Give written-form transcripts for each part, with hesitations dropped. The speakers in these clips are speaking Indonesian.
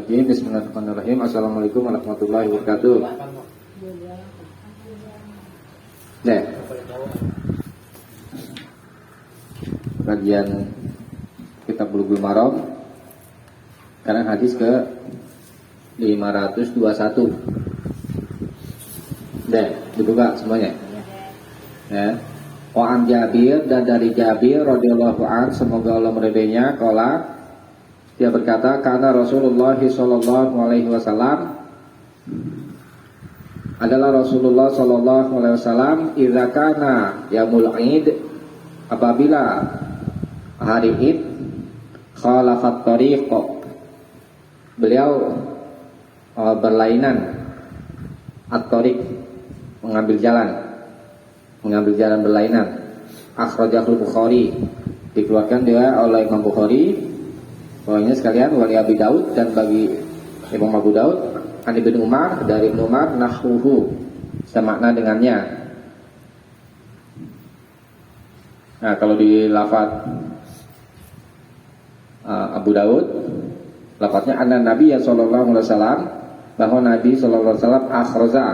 Bismillahirrahmanirrahim. Assalamualaikum warahmatullahi wabarakatuh. Nah, kajian kitab Bulughul Maram sekarang hadis ke 521. Nah, dibuka semuanya. Ya. Wa an Jabir, dan dari Jabir radhiyallahu an, semoga Allah meridainya, qala, dia berkata, karena Rasulullah sallallahu alaihi wasallam adalah Rasulullah sallallahu alaihi wasallam idza kana yaumul id, apabila hari Id, khalafat tariq, beliau berlainan, at-tariq, mengambil jalan berlainan. Akhrajahul Bukhari, dikeluarkan dia oleh Imam Bukhari. Pokoknya sekalian, wali Abi Daud, dan bagi Imam Abu Daud, an Ibnu Umar, dari Ibnu Umar, nahruhu, semakna dengannya. Nah, kalau di lafaz Abu Daud, lafaznya anna Nabi sallallahu alaihi wasallam, bahwa Nabi sallallahu alaihi wasallam akhraza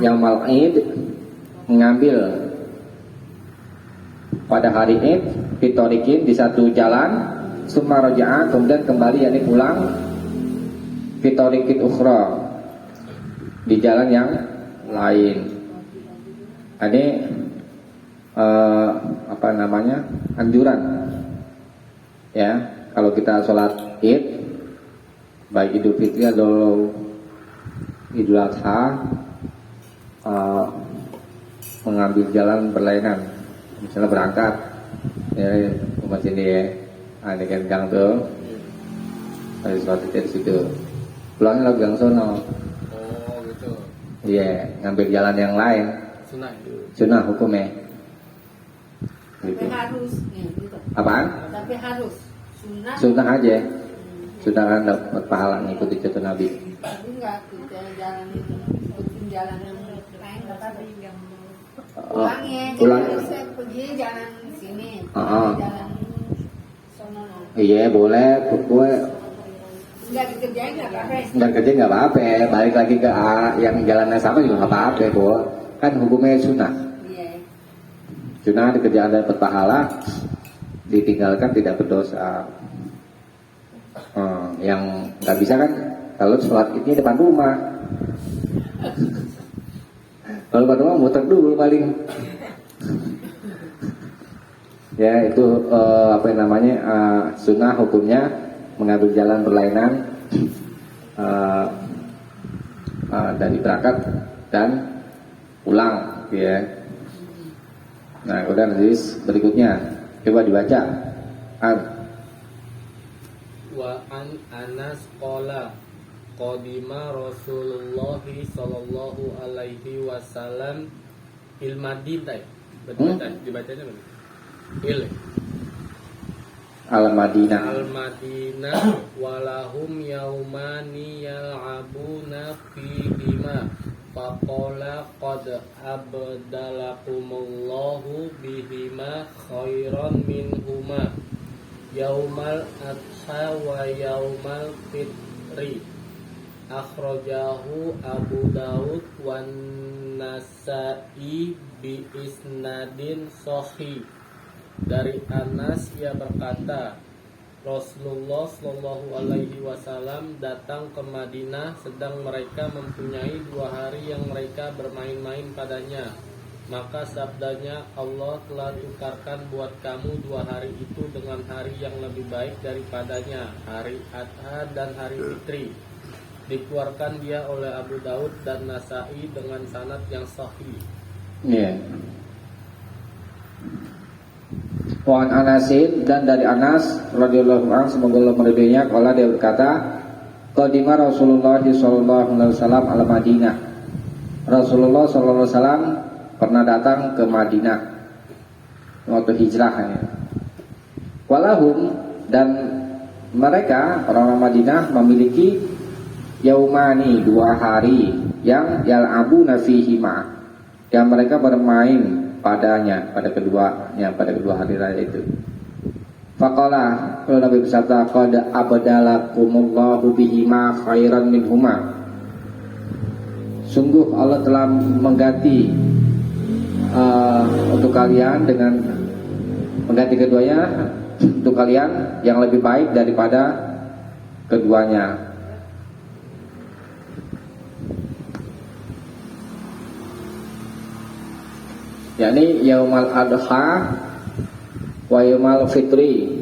yaumal id, mengambil pada hari Id, fitorikin, di satu jalan, summa raja'a, kemudian kembali, yakni pulang, fitorikin ukhra, di jalan yang lain. Ini anjuran ya, kalau kita sholat Id, baik Idul Fitri atau Idul Adha, mengambil jalan berlainan, misalnya berangkat ya rumah sini ya, ada kan gang tuh, ada suatu dari situ, pulangnya lagi gang sono. Oh gitu. Iya, ngambil jalan yang lain. Sunnah itu. Sunnah hukumnya. Gitu. Tapi harus ya, gitu. Apaan? Tapi harus sunnah. Sunnah aja. Sunnah kan dapat pahala ngikuti contoh Nabi. Tapi enggak kita jalan itu, ikutin jalan yang lain, tapi yang pulang harusnya pergi jalan sini, jalan sono. Iya boleh, gue Enggak dikerjain enggak apa-apa. nggak kerja nggak apa-apa, balik lagi ke yang jalannya sama juga nggak apa-apa, bu. Kan hukumnya sunnah. Iya. Sunnah di kerjaan dapat pahala, ditinggalkan tidak berdosa. Yang nggak bisa kan kalau sholat ini depan rumah. Kalau depan rumah muter dulu paling. Ya itu sunnah hukumnya mengambil jalan berlainan dari berangkat dan pulang, ya. Nah, kemudian hadis berikutnya coba dibaca. Wa an Anas qala qadima Rasulullah sallallahu alaihi wasallam il Madinah. Betul kan? Dibacanya benar. Il Al-Madinah. Al-Madinah walahum yaumani yal'abuna fihima faqala qad abdalakumullahu bihima khairan minhuma yaumal adha wa yaumal fitri. Akhrajahu Abu Daud wan Nasa'i bi isnadin sahih. Dari Anas, ia berkata, Rasulullah Shallallahu Alaihi Wasallam datang ke Madinah sedang mereka mempunyai 2 hari yang mereka bermain-main padanya. Maka sabdanya, Allah telah tukarkan buat kamu 2 hari itu dengan hari yang lebih baik daripadanya, hari Adha dan hari Fitri. Dikeluarkan dia oleh Abu Daud dan Nasa'i dengan sanad yang sahih. Iya. Wa an Anasin, dan dari Anas radhiyallahu anhu, semoga Allah meridainya, qala, dia berkata, qadima Rasulullah sallallahu alaihi wasallam al Madinah. Rasulullah sallallahu alaihi wasallam pernah datang ke Madinah waktu hijrahnya. Walahum, dan mereka orang-orang Madinah memiliki yaumani, 2 hari yang yal'abuna fihima, yang mereka bermain padanya, pada kedua hari raya itu. Faqala, lalu Nabi bersabda, qad abdalakumullahu bihima khairan minhuma. Sungguh Allah telah mengganti untuk kalian dengan mengganti keduanya untuk kalian yang lebih baik daripada keduanya. Yakni yaumal adha wa yaumal fitri,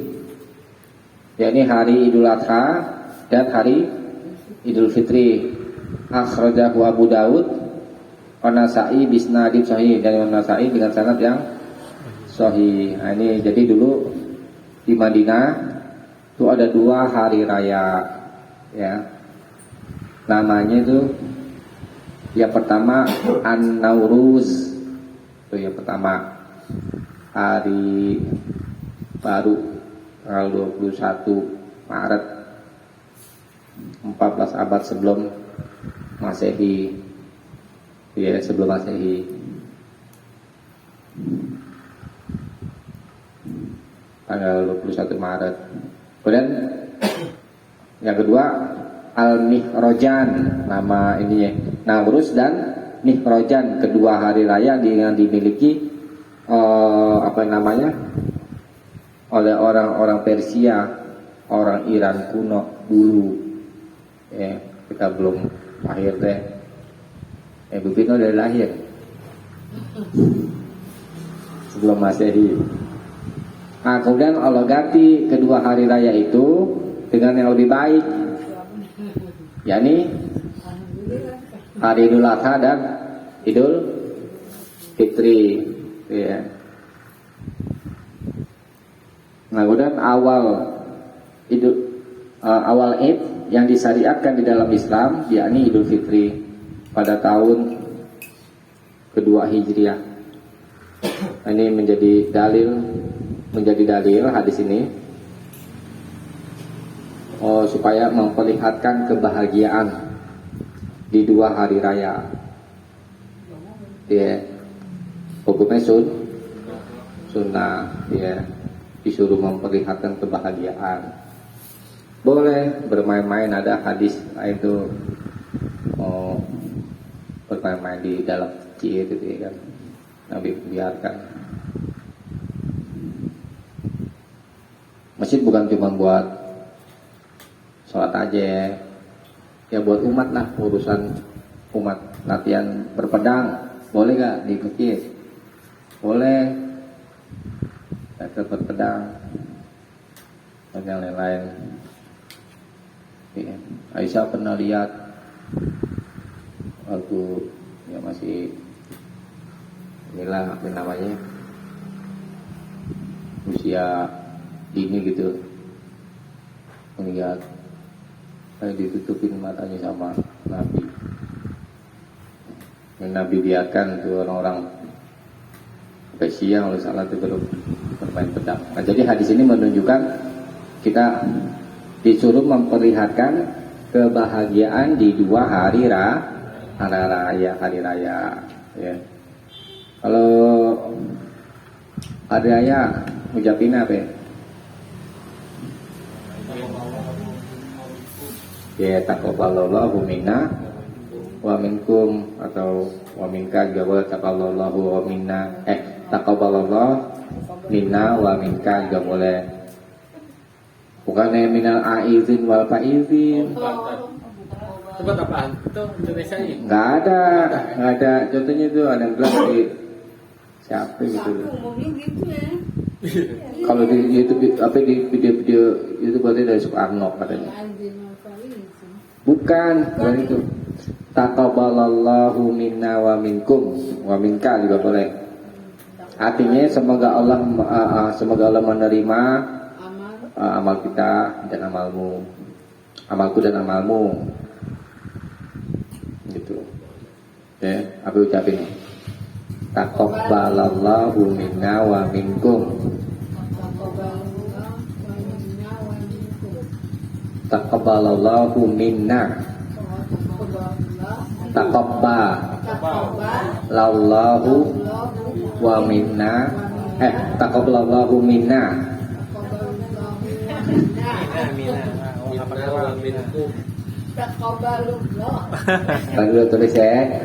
yakni hari Idul Adha dan hari Idul Fitri. Akhrajahu Abu Daud wa Nasa'i bisnadin sahih, dan Nasa'i dengan sanad yang sahih. Nah, ini jadi dulu di Madinah itu ada 2 hari raya ya. Namanya itu yang pertama An-Nauruz. Itu yang pertama, hari baru tanggal 21 Maret 14 abad sebelum Masehi, ya, sebelum Masehi. Tanggal 21 Maret. Kemudian yang kedua Al-Mihrojan, nama ininya Nauruz dan Mihrojan, kedua hari raya yang dimiliki oleh orang-orang Persia, orang Iran kuno dulu. Kita belum lahir deh. Bu Pino udah lahir sebelum Masehi. Nah, kemudian Allah ganti kedua hari raya itu dengan yang lebih baik, yakni hari Idul Adha dan Idul Fitri, ya. Nah, kemudian awal Id yang disyariatkan di dalam Islam yakni Idul Fitri pada tahun kedua Hijriah. Nah, ini menjadi dalil hadis ini supaya memperlihatkan kebahagiaan di 2 hari raya. Ya, hukumnya sunnah, ya, disuruh memperlihatkan kebahagiaan. Boleh bermain-main, ada hadis itu bermain-main di dalam masjid itu ya kan, Nabi biarkan. Masjid bukan cuma buat sholat aja, ya buat umat lah, urusan umat. Latihan berpedang boleh gak di masjid? Boleh, latihan berpedang dan yang lain-lain. Ya, Aisyah pernah lihat waktu ya masih inilah apa namanya, usia dini gitu, melihat kayak ditutupin matanya sama Nabi. Yang Nabi biarkan tuh orang-orang sampai siang oleh salah itu bermain pedang. Nah, jadi hadis ini menunjukkan kita disuruh memperlihatkan kebahagiaan di 2 hari raya, ya. Kalau hari raya ngucapin apa ya? Ya, taqabbalallahu minna wa minkum, atau wa minka juga boleh, taqabbalallahu wa minna, taqabbalallahu minna wa minka juga boleh. Bukannya minal aizin wal faizin. Tempat apaan? Itu Indonesia ini? Nggak ada. Contohnya itu ada yang bilang dari siapa gitu. Kalau di YouTube, apa di video-video YouTube berarti dari Soekarno katanya. Bukan itu. Taqabbalallahu minna wa minkum, wa minka juga boleh. Artinya semoga Allah menerima amal kita dan amalmu, amalku dan amalmu, gitu. Ya, apa ucapin? Taqabbalallahu minna wa minkum. Taqabbalallahu minna. Taqabbalallahu wa minna. Taqabbalallahu minna Minna wa minkum. Taqabbalullah. Tadi udah tulis ya.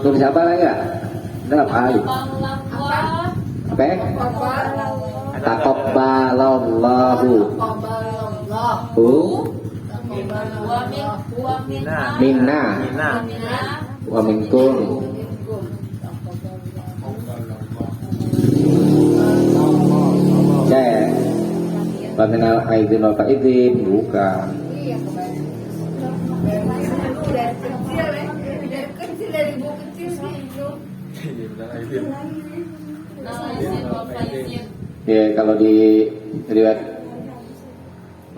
Tulis apa lagi ya? Ada apa lagi? Apa? Taqabbalallahu minna wa minkum. Cek. Paminal aidin wal faidin bukan. Iya, dari kecil dari buku kecil sih itu. Ya kalau di riwayat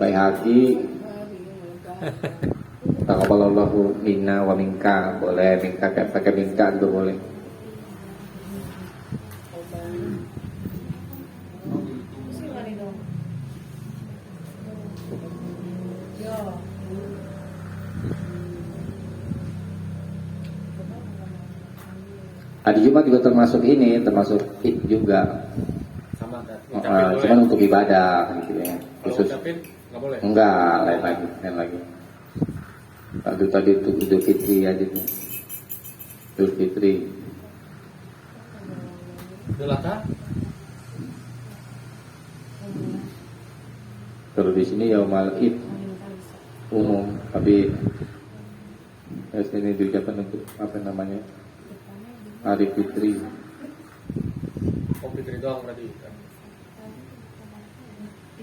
Baihaqi taqabbalallahu minna wa minka boleh, minka pakai minka itu boleh. Hari Jumat juga termasuk ini, termasuk id juga. Sama Cuman untuk ibadah gitu ya. Kalau Khusus ucapin nggak boleh. enggak, lain lagi. Tadi itu Idul Fitri aja tuh. Idul Fitri. Delata? Kalau di sini Yaumal Id umum, tapi sini diucapkan untuk apa namanya? Hari Fitri. Oh, Fitri doang berarti.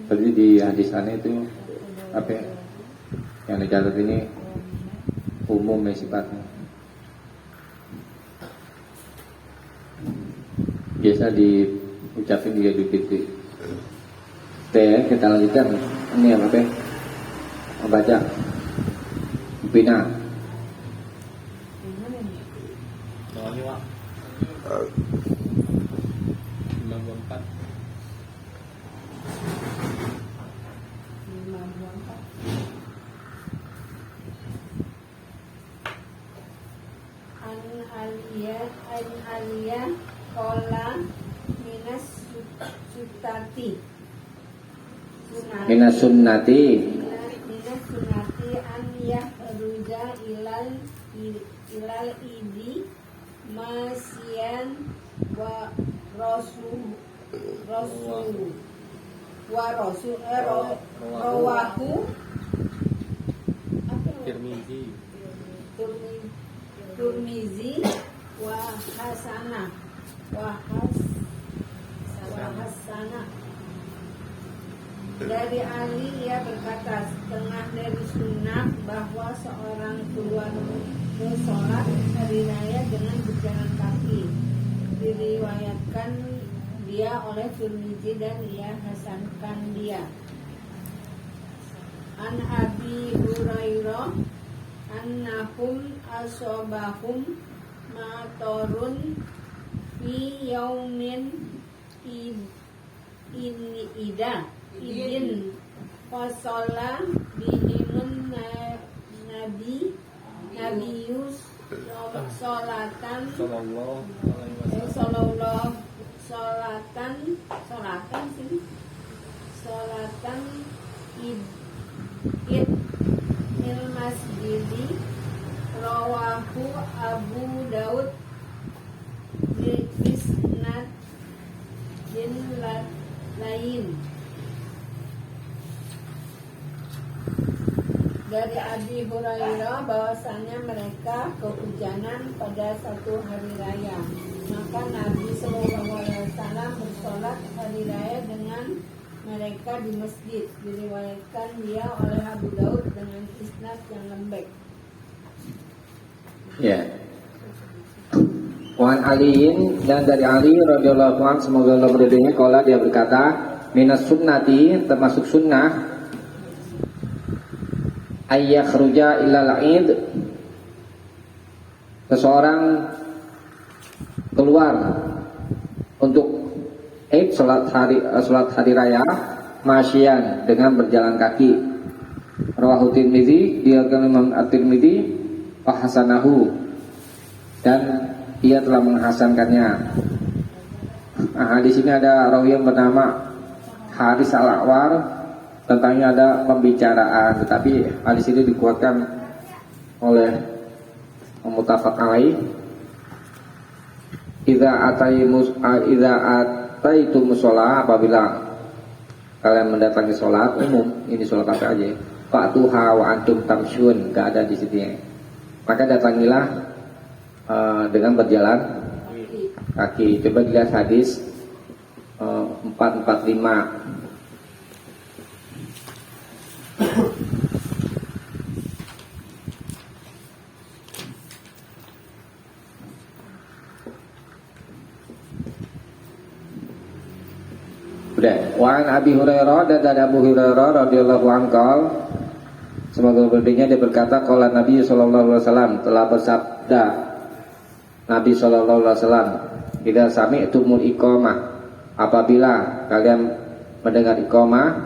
Tadi di hadis aneh itu apa ya? Yang dicatat ini umum ya sifatnya. Biasa diucapin juga di Fitri. Kita lanjutkan. Ini apa ya? Membaca Bina. Soalnya Wak 94. An aliyah kola minas sutati Minas sunnati. minas sunati an yahruja ilal idi masyan wa rawahu Tirmizi. Turmizi wa hasana dari Ali ia berkata setengah dari sunnah bahwa seorang keluar sholat hari raya dengan berjalan kaki. Diriwayatkan dia oleh Turmizi dan ia hasankan dia. An Abi Hurairah annahum asobahum matorun fi yaumin idin fasola bihimun nabiyus solatan solatan id mil masjidi rawahu Abu Daud di isnad lain. Dari Abi Hurairah bahwasanya mereka kehujanan pada satu hari raya. Maka Nabi SAW bersolat hari raya dengan mereka di masjid. Diriwayatkan dia oleh Abu Daud dengan isnad yang lembek. Ya. Wan Aliin dan dari Ali radhiyallahu anhu semoga Allah meridainya qala dia berkata minas sunnati termasuk sunnah ayyakhruja ilal id seseorang keluar untuk Id salat hari raya masyian dengan berjalan kaki. Rawahu Tirmizi dia Imam At-Tirmizi wa hasanahu dan ia telah menghasankannya. Nah, di sini ada rawi yang bernama Haris Al-A'war tentangnya ada pembicaraan, tetapi hadis ini dikuatkan oleh muttafaq alaih. Idza ataitu mushola, apabila kalian mendatangi sholat umum, ini sholat apa aja, fa'tuha wa antum tamsyun, gak ada di sini, maka datangilah dengan berjalan kaki. Coba dilihat hadis 445. Wan Abi Hurairah, dan dari Abu Hurairah radhiyallahu anhu, semoga berdirinya, dia berkata, qala Nabi sallallahu alaihi wasallam, telah bersabda Nabi sallallahu alaihi wasallam, idza sami'tumul iqamah, apabila kalian mendengar iqamah,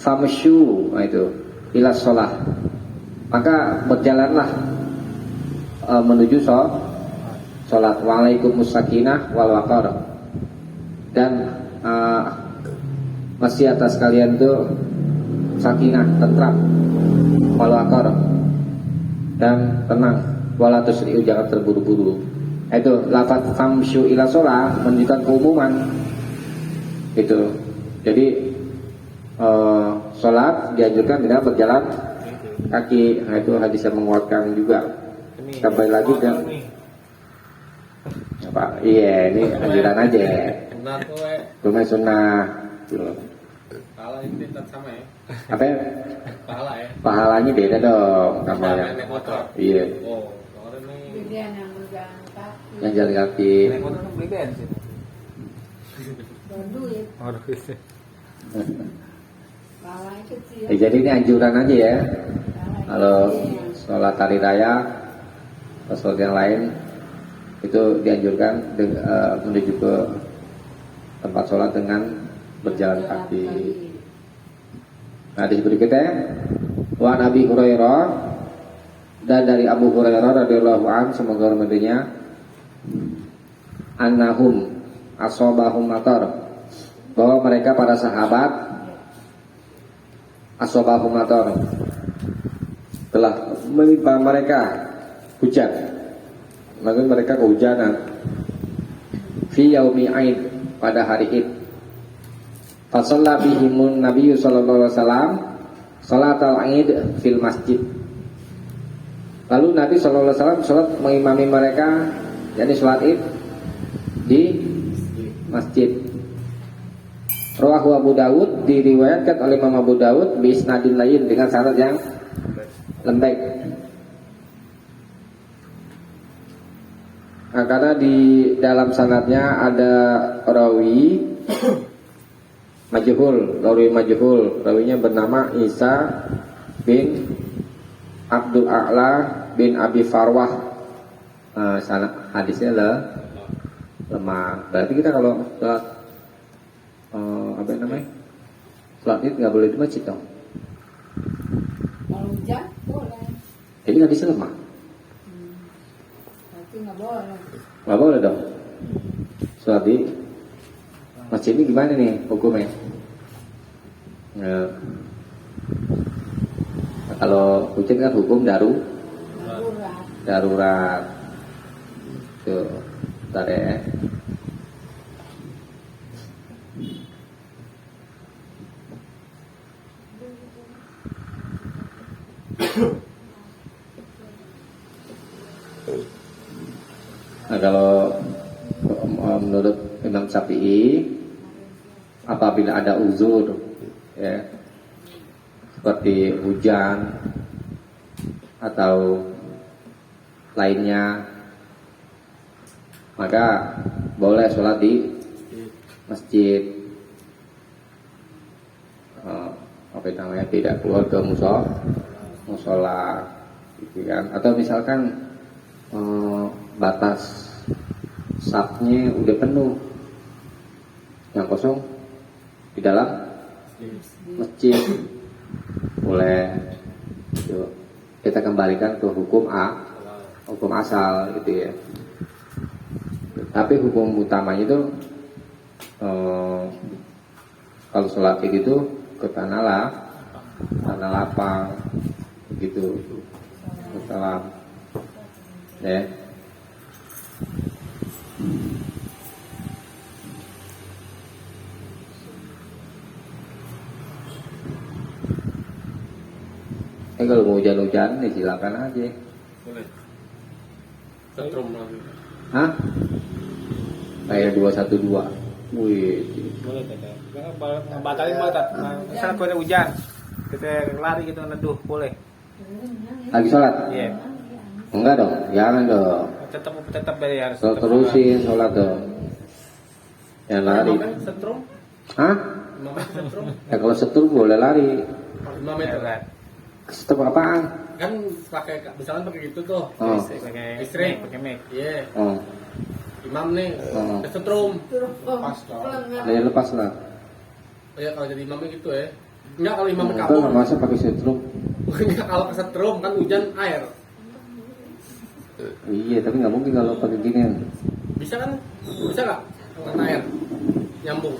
famsyu, itu ila shalah, maka berjalanlah menuju salat. Waalaikummus sakinah wal waqar, dan masih atas kalian tuh sakinah, tentram, wal waqar, dan tenang, wala tusri'u, jangan terburu-buru. Itu lafaz famsyu ila shalah menunjukkan keumuman. Itu. Jadi salat dianjurkan dengan berjalan kaki. Nah, itu hadis yang menguatkan juga. Kembali lagi ke apa? Iya, ini anjuran aja. Benar tuh, Cuma sunnah. Pahala ini tetap sama ya. Apa ya? Pahala ya. Pahalanya beda dong sama yang. Naik motor. Iya, Oh, kemarin nih. Gedean yang berjalan kaki. yang jalan kaki. Naik motor kan beli bensin. Berduit, Waduh, itu. pahalanya kecil. Jadi ini anjuran aja ya. Pahalanya Kalau kecil. sholat hari raya atau sholat yang lain itu dianjurkan menuju ke tempat sholat dengan berjalan kaki. Nah, di berikutnya, wa Nabi Hurairah, dan dari Abu Hurairah radhiyallahu anhu, semoga rahmatnya, annahum asobahum matar, bahwa mereka para sahabat asobahum matar, telah menimpa mereka hujan, maka mereka kehujanan fi yaumi Aid, pada hari Id. Fasalla bihimun Nabi sallallahu alaihi wasallam salatal Aid fil masjid. Lalu Nabi sallallahu alaihi wasallam salat mengimami mereka, yakni salat Id di masjid. Rawahu Abu Dawud, diriwayatkan oleh Imam Abu Dawud bi isnadin lain, dengan sanad yang lembek. Nah, karena di dalam sanadnya ada rawi majhul, rawinya bernama Isa bin Abdul A'la bin Abi Farwah. Sanad hadisnya lemah. Berarti kita kalau sholat apa namanya, sholat itu nggak boleh di masjid dong. Kalau hujan boleh, Jadi hadisnya lemah. tapi nggak boleh. Nggak boleh dong. Sholat di masjid ini gimana nih hukumnya? Nah, kalau hujan kan hukum Darurat. darurat. Tuh, bentar ya. Nah, kalau menurut Imam Syafi'i, apabila ada uzur, ya, seperti hujan atau lainnya, maka boleh sholat di masjid. Apa namanya, tidak keluar ke musola, gitu kan? Atau misalkan batas safnya udah penuh, yang kosong di dalam masjid, boleh. Yuk, kita kembalikan ke hukum asal, gitu ya. Tapi hukum utamanya itu kalau sholat itu ke tanah tanah lapang gitu. Salam ya. Kalau mau hujan-hujan nih silakan aja. Boleh. Setrum lagi. Hah? Kayak 212. Wih. Boleh teteh. Batalin batat. Misalnya kalau ada hujan, kita lari gitu neduh boleh. Lagi sholat? Iya. Enggak dong, jangan dong. Tetap dari harus. Kalau tetap terusin sholat dong. Yang lari. Setrum. Hah? 5 meter setrum. Ya kalau setur boleh lari. 5 meter. Kan. Setur apaan? Kan pakai misalnya pakai gitu tuh. Oh. Pakai Istri. pakai mic. Iya. Oh, Imam nih. Oh. Setrum. Pas ya lepas lah. Oh ya kalau jadi imamnya gitu ya. Enggak kalau imam Itu kabur. masa pakai setrum. Enggak kalau kesetrum kan hujan air. Iya, tapi nggak mungkin kalau pakai ginian. Bisa kan? Bisa nggak? Angkat air. Nyambung.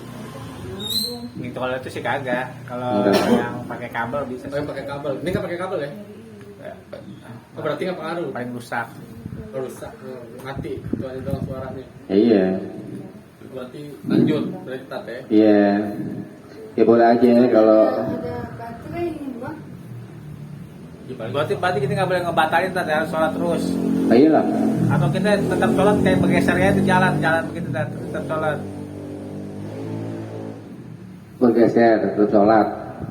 Gitu kalau itu sih kagak. Kalau Enggak. yang pakai kabel bisa. Oh, yang pakai kabel. Ini nggak pakai kabel ya? Oh, berarti nggak pengaruh. Paling rusak. Rusak. Mati. Itu aja doang suaranya. Iya, Berarti lanjut. Berarti tat ya. iya. Ya boleh aja kalau. ada baterai ini bang. Berarti kita nggak boleh ngebatalin tadi harus sholat terus. Ah, iyalah. Atau kita tetap sholat kayak bergeser ya itu jalan begitu tetap sholat. Bergeser terus sholat.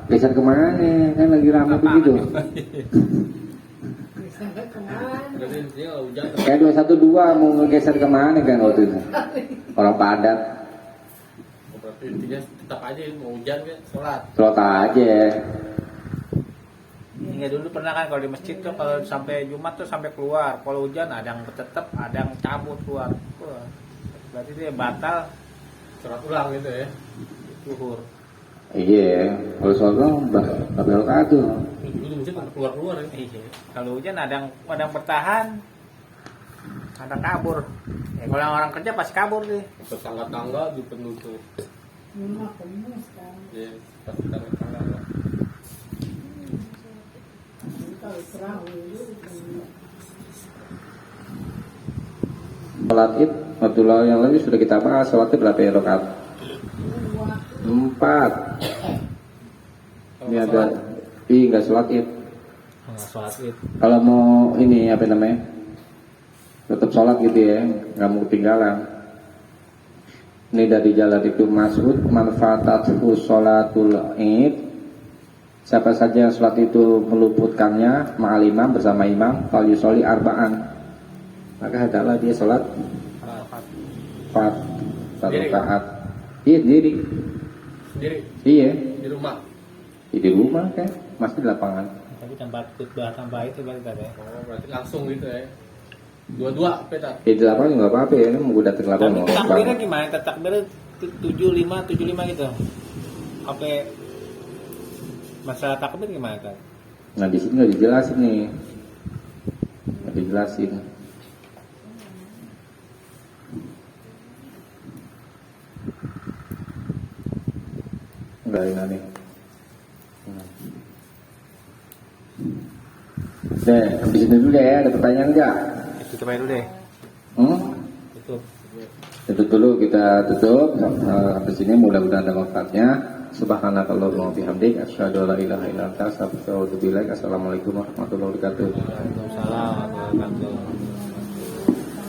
Geser kemana nih? Kan lagi ramai begitu. Misalnya kemana? Berarti intinya kalau hujan. Kayak 212 mau ngegeser kemana kan waktu itu? Orang padat. Berarti intinya tetap aja mau hujan kan sholat. Sholat aja. Hingga dulu pernah kan kalau di masjid tuh kalau sampai Jumat tuh sampai keluar. Kalau hujan ada yang tetap, ada yang cabut keluar. Wah, berarti dia batal Sholat ulang gitu ya. zuhur. Iya, kalau sholat dong berapa rakaat tuh? Dulu di masjid sampai keluar ya. Iya. Kalau hujan ada yang bertahan, ada yang kabur. Ya, kalau yang orang kerja pasti kabur deh. Tetangga-tangga di penutup. Rumah penuh sekarang. Ya, pasti tetangga-tangga. Kalau terawih dulu. Sholat id, waktu lalu yang lalu sudah kita bahas. Sholat id berapa rakaat? 4. Ini ada. Ih, nggak sholat id. Sholat id. Kalau mau ini apa namanya? Tetap sholat gitu ya, nggak mau ketinggalan. Ini dari jalan itu Mas'ud, manfaatatu sholatul id. Siapa saja yang sholat itu meluputkannya ma'al imam bersama imam, fal yusolli arba'an. Maka adalah dia sholat 4 satu Sendiri? rakaat. Iya sendiri. Sendiri Iya di rumah. di rumah kan, masih di lapangan. Tapi tambah khutbah tambah itu berarti tadi. Oh, berarti langsung gitu ya. Dua-dua petat. Ya di lapangan nggak apa-apa ya, ini mau gue datang ke lapangan Tapi mau takbirnya lapangan. gimana? Takbirnya 75 gitu. Apa masalah takbir gimana kan? Nah di sini nggak dijelasin nih, nggak dijelasin. Enggak ini nih. Deh, di sini dulu deh ya, ada pertanyaan enggak? Tutup aja dulu deh. Tutup. Tutup dulu, kita tutup. Habis ini mudah-mudahan ada manfaatnya. Subhanakallahumma wa bihamdik asyhadu an la ilaha illa anta astaghfiruka wa atubu ilaik. Assalamualaikum warahmatullahi wabarakatuh. Waalaikumsalam.